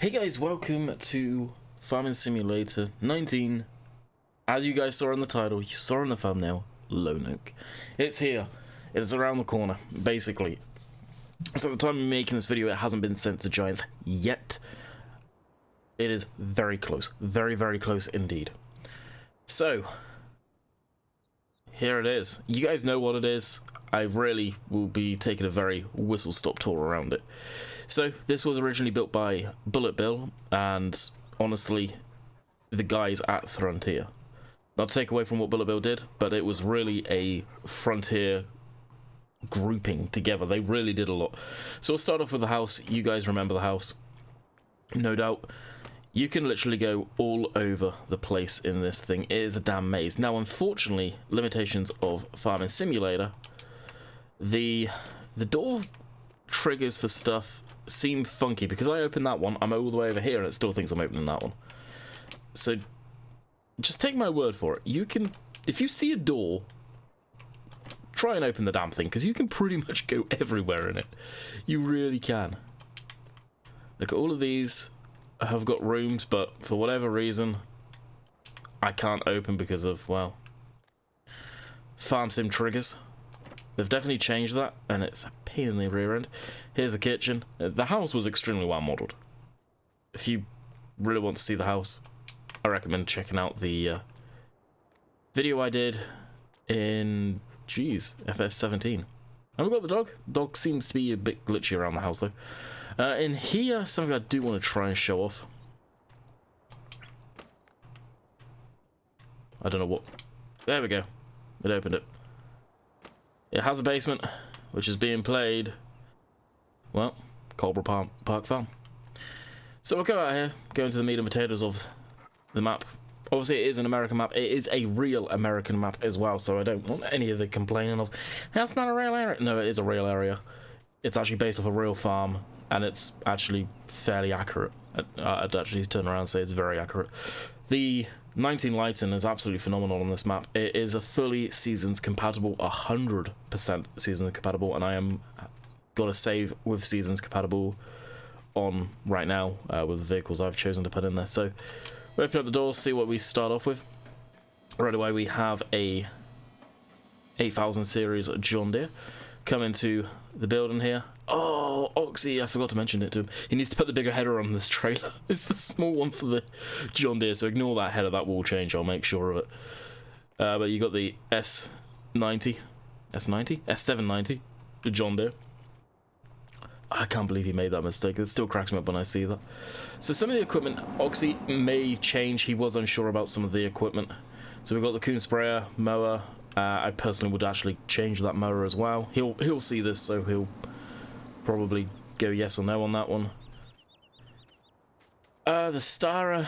Hey guys, welcome to Farming Simulator 19. As you guys saw in the title, you saw in the thumbnail, Lone Oak. It's here. It's around the corner, basically. So at the time of making this video, it hasn't been sent to Giants yet. It is very close. Very, very close indeed. So, here it is. You guys know what it is. I really will be taking a very whistle-stop tour around it. So, this was originally built by Bullet Bill, and honestly, the guys at Frontier. Not to take away from what Bullet Bill did, but it was really a Frontier grouping together. They really did a lot. So we'll start off with the house. You guys remember the house, no doubt. You can literally go all over the place in this thing. It is a damn maze. Now, unfortunately, limitations of Farming Simulator, the door triggers for stuff seem funky, because I opened that one, I'm all the way over here, and it still thinks I'm opening that one. So, just take my word for it. You can, if you see a door, try and open the damn thing, because you can pretty much go everywhere in it. You really can. Look, all of these have got rooms, but for whatever reason, I can't open because of, well, Farm Sim triggers. They've definitely changed that, and it's a pain in the rear end. Here's the kitchen. The house was extremely well modelled. If you really want to see the house, I recommend checking out the video I did in, FS17. And we've got the dog. Dog seems to be a bit glitchy around the house, though. In here, something I do want to try and show off. I don't know what... There we go. It opened it. It has a basement, which is being played, well, Cobra Park Farm. So we'll go out here, go into the meat and potatoes of the map. Obviously, it is an American map. It is a real American map as well, so I don't want any of the complaining of, that's not a real area. No, it is a real area. It's actually based off a real farm, and it's actually fairly accurate. I'd actually turn around and say it's very accurate. The 19 lighting is absolutely phenomenal on this map. It is a fully seasons compatible, 100% seasons compatible, and I am got a save with seasons compatible on right now with the vehicles I've chosen to put in there. So we open up the doors, see what we start off with. Right away we have a 8000 series John Deere come into the building here. Oh, Oxy, I forgot to mention it to him. He needs to put the bigger header on this trailer. It's the small one for the John Deere, so ignore that header. That will change. I'll make sure of it. But you got the S790, the John Deere. I can't believe he made that mistake. It still cracks me up when I see that. So some of the equipment, Oxy may change. He was unsure about some of the equipment. So we've got the Coon sprayer, mower. I personally would actually change that mower as well. He'll see this, so he'll probably go yes or no on that one. The Stara,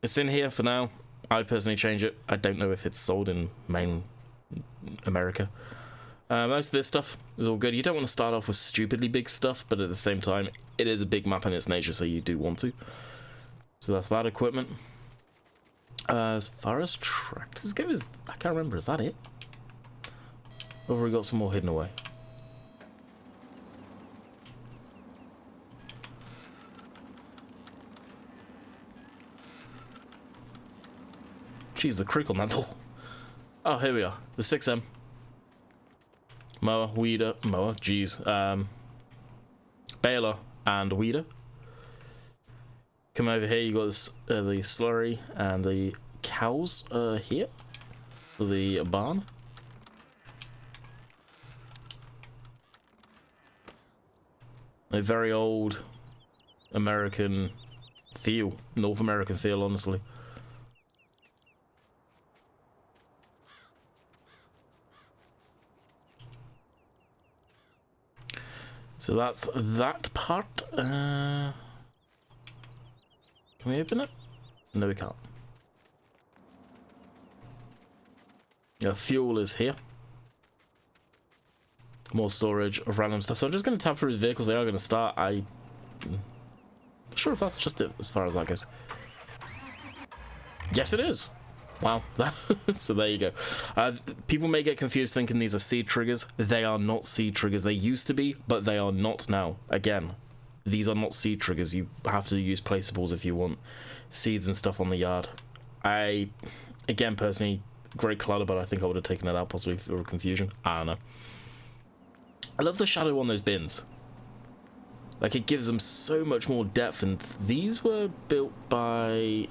it's in here for now. I'd personally change it. I don't know if it's sold in main America. Most of this stuff is all good. You don't want to start off with stupidly big stuff, but at the same time, it is a big map in its nature, so you do want to. So that's that equipment. As far as tractors go, I can't remember, is that it? Or have we got some more hidden away? Jeez, the creak on that door. Oh, here we are. The 6M. Mower, weeder, baler and weeder. Come over here, you got this, the slurry and the cows here. The barn. A very old American feel, North American feel, honestly. So that's that part. Can we open it? No, we can't. Fuel is here. More storage of random stuff. So I'm just going to tap through the vehicles. They are going to start. I'm not sure if that's just it as far as that goes. Yes, it is. Wow. So there you go. People may get confused thinking these are seed triggers. They are not seed triggers. They used to be, but they are not now. Again, these are not seed triggers. You have to use placeables if you want seeds and stuff on the yard. Again, personally, great clutter, but I think I would have taken it out possibly for confusion. I don't know. I love the shadow on those bins. Like, it gives them so much more depth, and these were built by...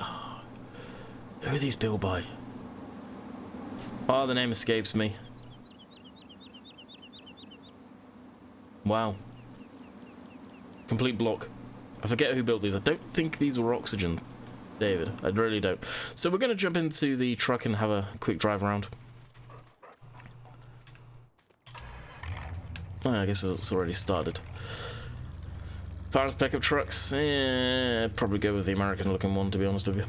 who are these built by? Oh, the name escapes me. Wow. Complete block. I forget who built these. I don't think these were Oxygens, David. I really don't. So we're going to jump into the truck and have a quick drive around. Oh, I guess it's already started. Fire pickup trucks, probably go with the American looking one, to be honest with you.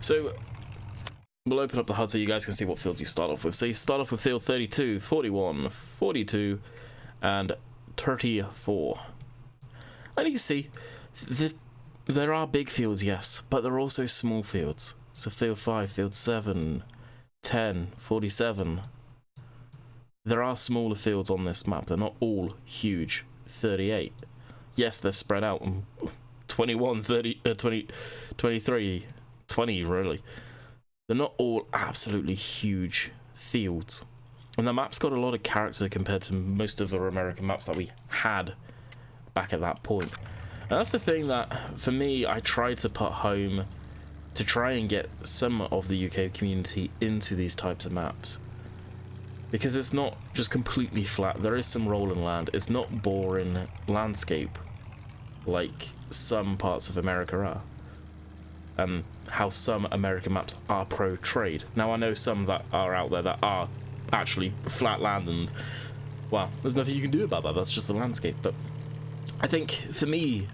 So we'll open up the HUD so you guys can see what fields you start off with. So you start off with field 32, 41, 42, and 34. And you can see there are big fields, yes, but there are also small fields. So field 5, field 7, 10, 47. There are smaller fields on this map. They're not all huge. 38. Yes, they're spread out. 21, 30, 20, 23, 20, really. They're not all absolutely huge fields. And the map's got a lot of character compared to most of the American maps that we had back at that point. And that's the thing that, for me, I tried to put home to try and get some of the UK community into these types of maps. Because it's not just completely flat. There is some rolling land. It's not boring landscape like some parts of America are. And how some American maps are pro-trade. Now, I know some that are out there that are actually flat land and, well, there's nothing you can do about that. That's just the landscape. But I think, for me,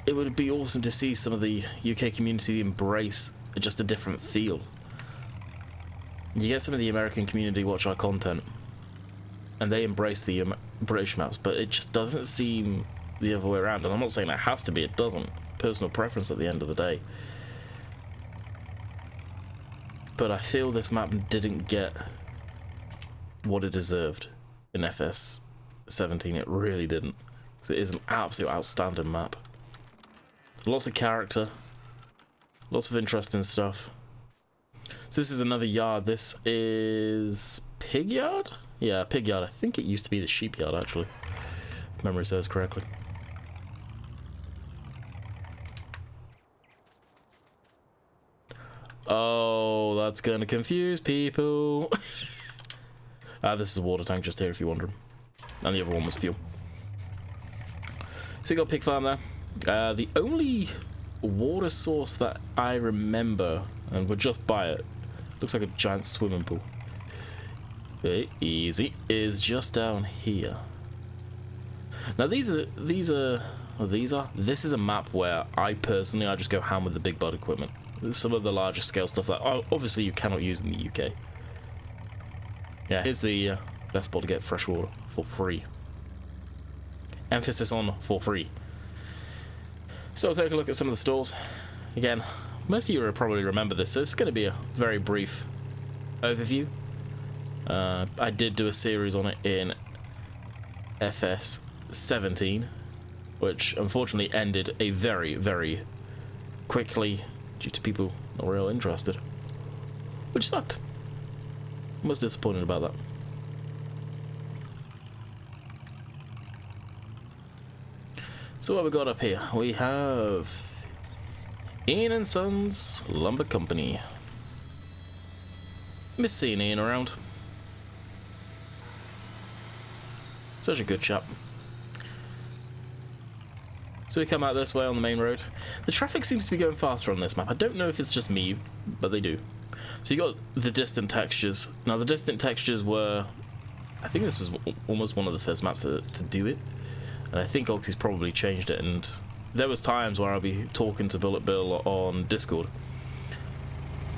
it would be awesome to see some of the UK community embrace just a different feel. You get some of the American community watch our content, and they embrace the British maps, but it just doesn't seem the other way around. And I'm not saying it has to be, it doesn't. Personal preference at the end of the day. But I feel this map didn't get what it deserved in FS 17. It really didn't. It is an absolute outstanding map. Lots of character, lots of interesting stuff. So this is another yard. This is Pig Yard? Yeah, Pig Yard. I think it used to be the Sheep Yard, actually, if memory serves correctly. Oh, that's going to confuse people. This is a water tank just here, if you're wondering. And the other one was fuel. So you got a pig farm there. The only water source that I remember, and we're just by it, looks like a giant swimming pool. Okay, easy. Is just down here. Now this is a map where I just go ham with the big bud equipment. Some of the larger scale stuff that obviously you cannot use in the UK. Yeah, here's the best spot to get fresh water for free. Emphasis on for free. So I'll take a look at some of the stores. Again, most of you will probably remember this, so it's going to be a very brief overview. I did do a series on it in FS 17, which unfortunately ended a very, very quickly due to people not real interested, which sucked. I was disappointed about that. So what we got up here? We have Ian and Sons Lumber Company. Masini Ian around. Such a good chap. So we come out this way on the main road. The traffic seems to be going faster on this map. I don't know if it's just me, but they do. So you got the distant textures. Now the distant textures were, I think this was almost one of the first maps to do it. And I think Oxy's probably changed it, and there was times where I'd be talking to Bullet Bill on Discord,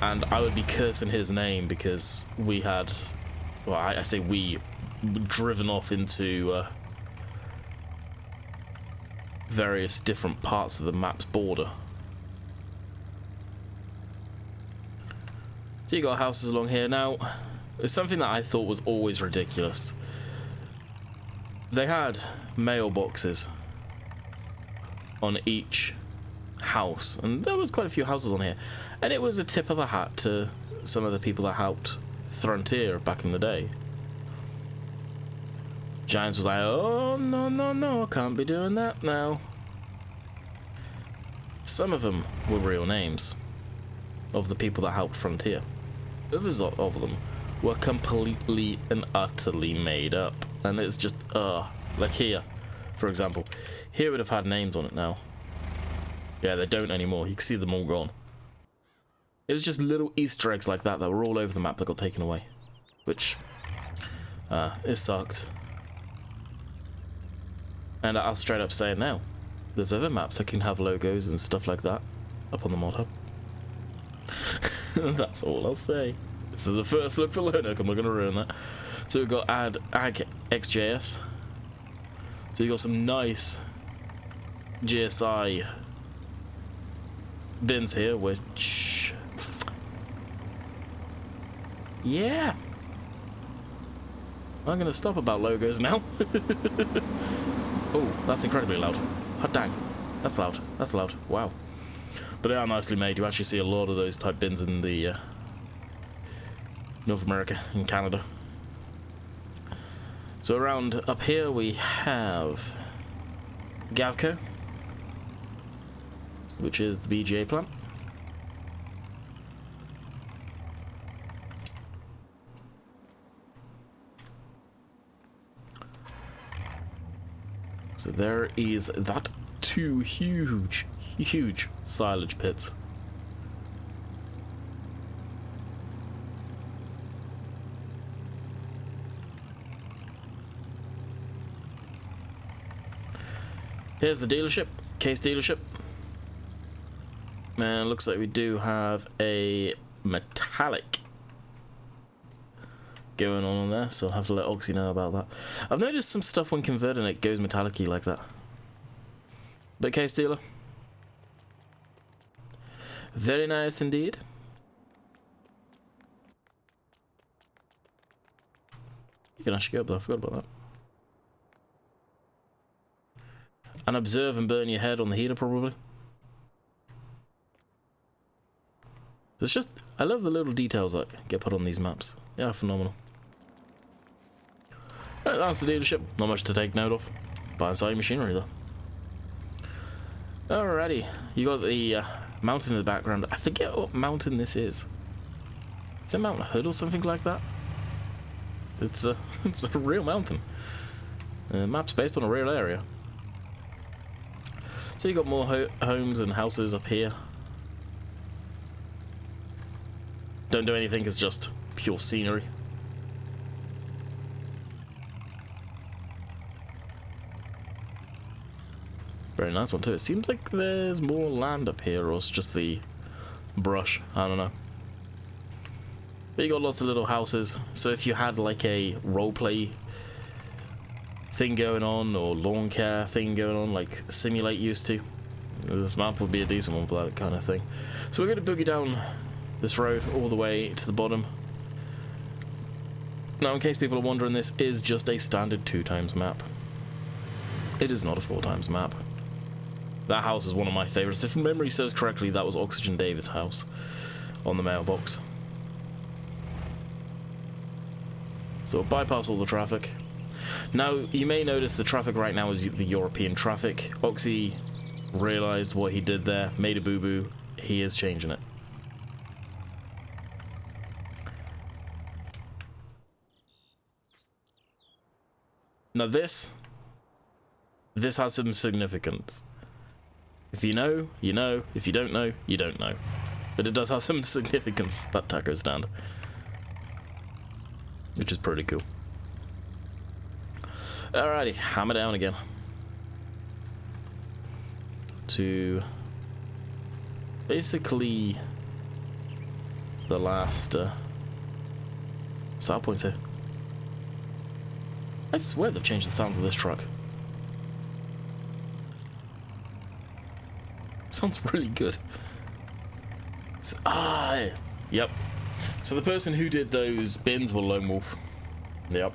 and I would be cursing his name because we had, well, I say we, driven off into various different parts of the map's border. So you got houses along here. Now, it's something that I thought was always ridiculous. They had mailboxes on each house, and there was quite a few houses on here, and it was a tip of the hat to some of the people that helped Frontier back in the day. Giants was like, oh, no, no, no, can't be doing that now. Some of them were real names of the people that helped Frontier. Others of them were completely and utterly made up. And it's just, like here, for example. Here would have had names on it now. Yeah, they don't anymore. You can see them all gone. It was just little Easter eggs like that were all over the map that got taken away. Which, it sucked. And I'll straight up say it now. There's other maps that can have logos and stuff like that up on the mod hub. That's all I'll say. This is the first look for Lonoc, I'm not going to ruin that. So we've got add ag xjs. So you've got some nice GSI bins here, which... yeah. I'm going to stop about logos now. Oh, that's incredibly loud. Hot dang. That's loud. That's loud. Wow. But they are nicely made. You actually see a lot of those type bins in the North America and Canada. So around up here we have Gavco, which is the BGA plant. So there is that two huge silage pits. Here's the dealership, Case dealership. And looks like we do have a metallic going on there, so I'll have to let Oxy know about that. I've noticed some stuff when converting it goes metallic-y like that. But Case dealer. Very nice indeed. You can actually go up there, I forgot about that. And observe and burn your head on the heater, probably. It's just, I love the little details that get put on these maps. Yeah, phenomenal. Right, that's the dealership. Not much to take note of. Buy and sell your machinery, though. Alrighty. You got the mountain in the background. I forget what mountain this is. Is it Mount Hood or something like that? It's a, it's a real mountain. Map's based on a real area. So you got more homes and houses up here. Don't do anything, it's just pure scenery. Very nice one too. It seems like there's more land up here, or it's just the brush. I don't know. But you got lots of little houses. So if you had like a roleplay thing going on, or lawn care thing going on, like Simulate used to, this map would be a decent one for that kind of thing. So we're going to boogie down this road all the way to the bottom. Now, in case people are wondering, this is just a standard 2x map. It is not a 4x map. That house is one of my favorites. If memory serves correctly, that was Oxygen Davis' house on the mailbox. So we'll bypass all the traffic. Now, you may notice the traffic right now is the European traffic. Oxy realized what he did there, made a boo-boo. He is changing it. Now this has some significance. If you know, you know. If you don't know, you don't know. But it does have some significance, that taco stand. Which is pretty cool. Alrighty, hammer down again. To basically the last start points here. I swear they've changed the sounds of this truck. Sounds really good. Yep. So the person who did those bins were Lone Wolf. Yep.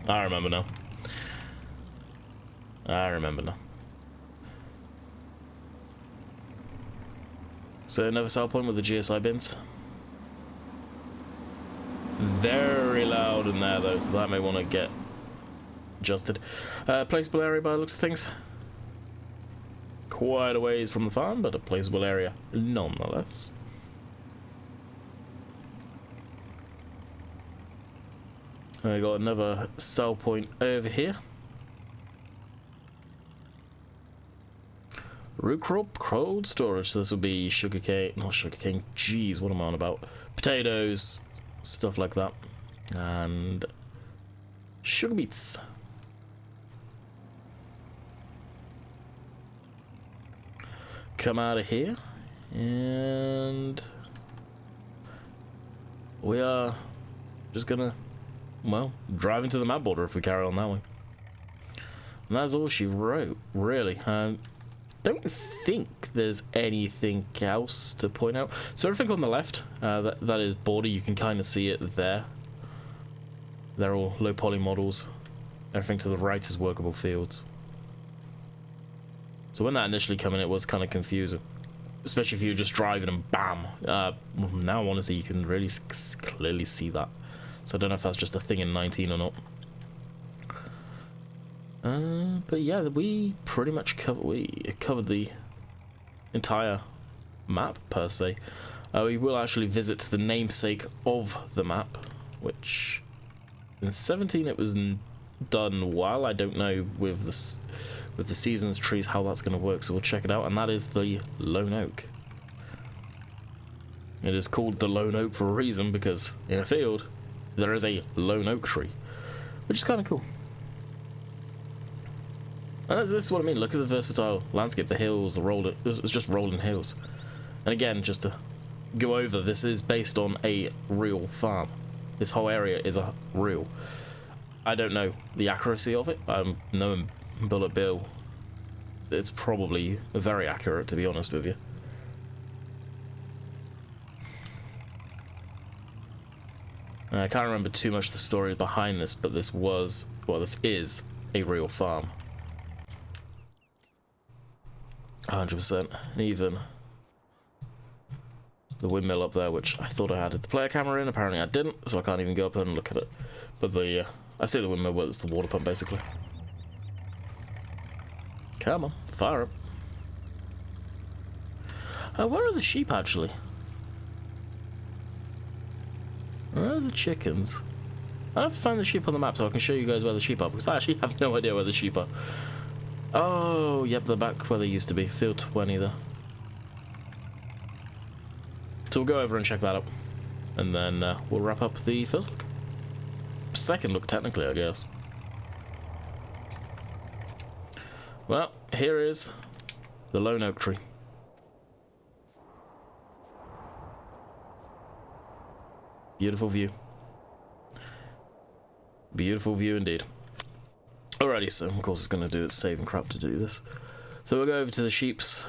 I remember now. So another sell point with the GSI bins. Very loud in there though, so that may want to get adjusted. Placeable area by the looks of things. Quite a ways from the farm, but a placeable area nonetheless. I got another sell point over here. Root crop, cold storage. So this will be sugarcane, not sugarcane. Jeez, what am I on about? Potatoes, stuff like that, and sugar beets. Come out of here, and we are just gonna, well, drive into the map border if we carry on that way. And that's all she wrote, really. Don't think there's anything else to point out. So everything on the left, that is border, you can kind of see it there. They're all low poly models. Everything to the right is workable fields. So when that initially came in, it was kind of confusing, especially if you're just driving and bam. Now honestly, you can really clearly see that. So I don't know if that's just a thing in 19 or not. But yeah, we pretty much covered the entire map per se. We will actually visit the namesake of the map, which in 17 it was done well. I don't know with the seasons trees how that's going to work, so we'll check it out. And that is the Lone Oak. It is called the Lone Oak for a reason, because in a field there is a lone oak tree, which is kind of cool. And this is what I mean. Look at the versatile landscape. The hills, it's just rolling hills. And again, just to go over, this is based on a real farm. This whole area is a real. I don't know the accuracy of it. Knowing Bullet Bill, it's probably very accurate, to be honest with you. I can't remember too much of the story behind this, but this is a real farm. 100%. And even the windmill up there, which I thought I had the player camera in, apparently I didn't, so I can't even go up there and look at it. But I say the windmill, well, it's the water pump basically. Come on, fire up. Where are the sheep actually? Where's the chickens? I have to find the sheep on the map so I can show you guys where the sheep are, because I actually have no idea where the sheep are. Oh, yep, they're back where they used to be. Field 20 there. So we'll go over and check that out. And then we'll wrap up the first look. Second look, technically, I guess. Well, here is the Lone Oak Tree. Beautiful view. Beautiful view indeed. Alrighty, so of course it's going to do its saving crap to do this. So we'll go over to the sheep's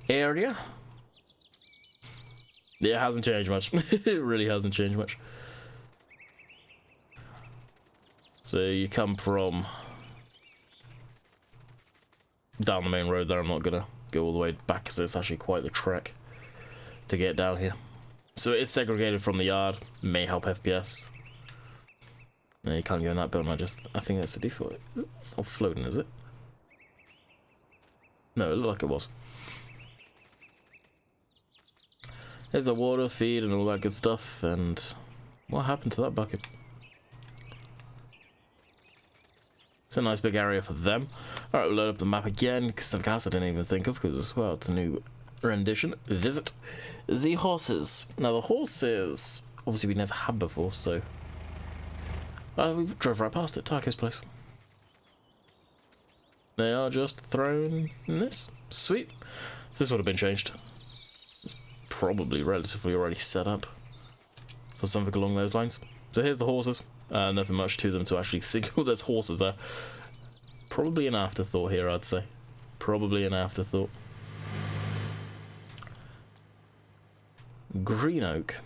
area. Yeah, it hasn't changed much. It really hasn't changed much. So you come from down the main road there. I'm not going to go all the way back because it's actually quite the trek to get down here. So it's segregated from the yard. May help FPS. No, you can't go in that building. I think that's the default. It's not floating, is it? No, it looked like it was. There's the water feed and all that good stuff. And what happened to that bucket? It's a nice big area for them. Alright, we'll load up the map again, because something else I didn't even think of, because, well, it's a new rendition. Visit the horses. Now, the horses, obviously we never had before, so we drove right past it, Taco's place. They are just thrown in this. Sweet. So this would have been changed. It's probably relatively already set up for something along those lines. So here's the horses. Nothing much to them to actually signal there's horses there. Probably an afterthought here, I'd say. Probably an afterthought. Green oak.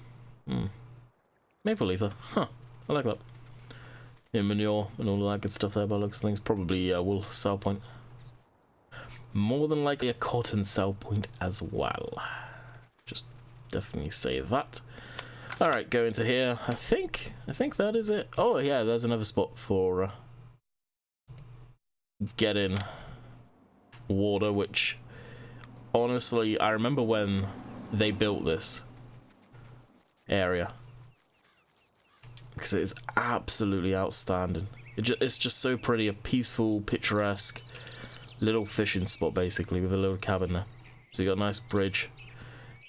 Maple leaf there. Huh. I like that. Yeah, manure and all of that good stuff there by the looks of things. Probably wool sell point. more than likely a cotton sell point as well. Just definitely say that. Alright, go into here. I think that is it. Oh yeah, there's another spot for getting water, which honestly, I remember when they built this area, because it is absolutely outstanding. It's just so pretty, a peaceful, picturesque little fishing spot, basically, with a little cabin there. So you got a nice bridge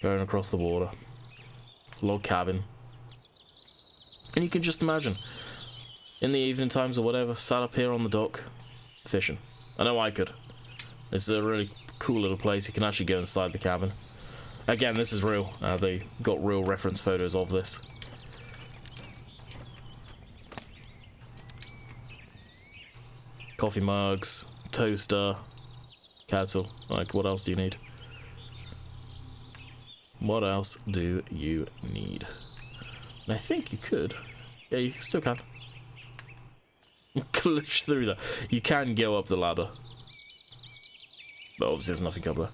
going across the water, log cabin, and you can just imagine in the evening times or whatever, sat up here on the dock fishing. I know I could. It's a really cool little place. You can actually go inside the cabin. Again, this is real. They got real reference photos of this. Coffee mugs, toaster, kettle. Like, what else do you need? What else do you need? And I think you could. Yeah, you still can. Glitch through that. You can go up the ladder. But obviously there's nothing up there.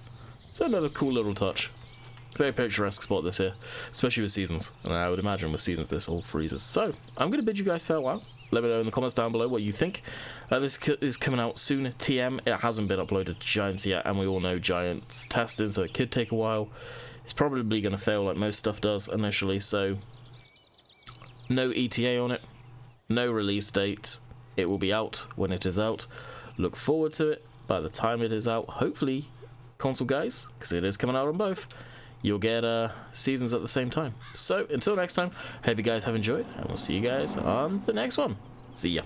So another cool little touch. Very picturesque spot this here. Especially with seasons. And I would imagine with seasons this all freezes. So, I'm going to bid you guys farewell. Let me know in the comments down below what you think. This is coming out soon. TM, it hasn't been uploaded to Giants yet, and we all know Giants testing, so it could take a while. It's probably going to fail like most stuff does initially, so no ETA on it, no release date. It will be out when it is out. Look forward to it. By the time it is out, hopefully, console guys, because it is coming out on both, you'll get seasons at the same time. So, until next time, hope you guys have enjoyed, and we'll see you guys on the next one. See ya.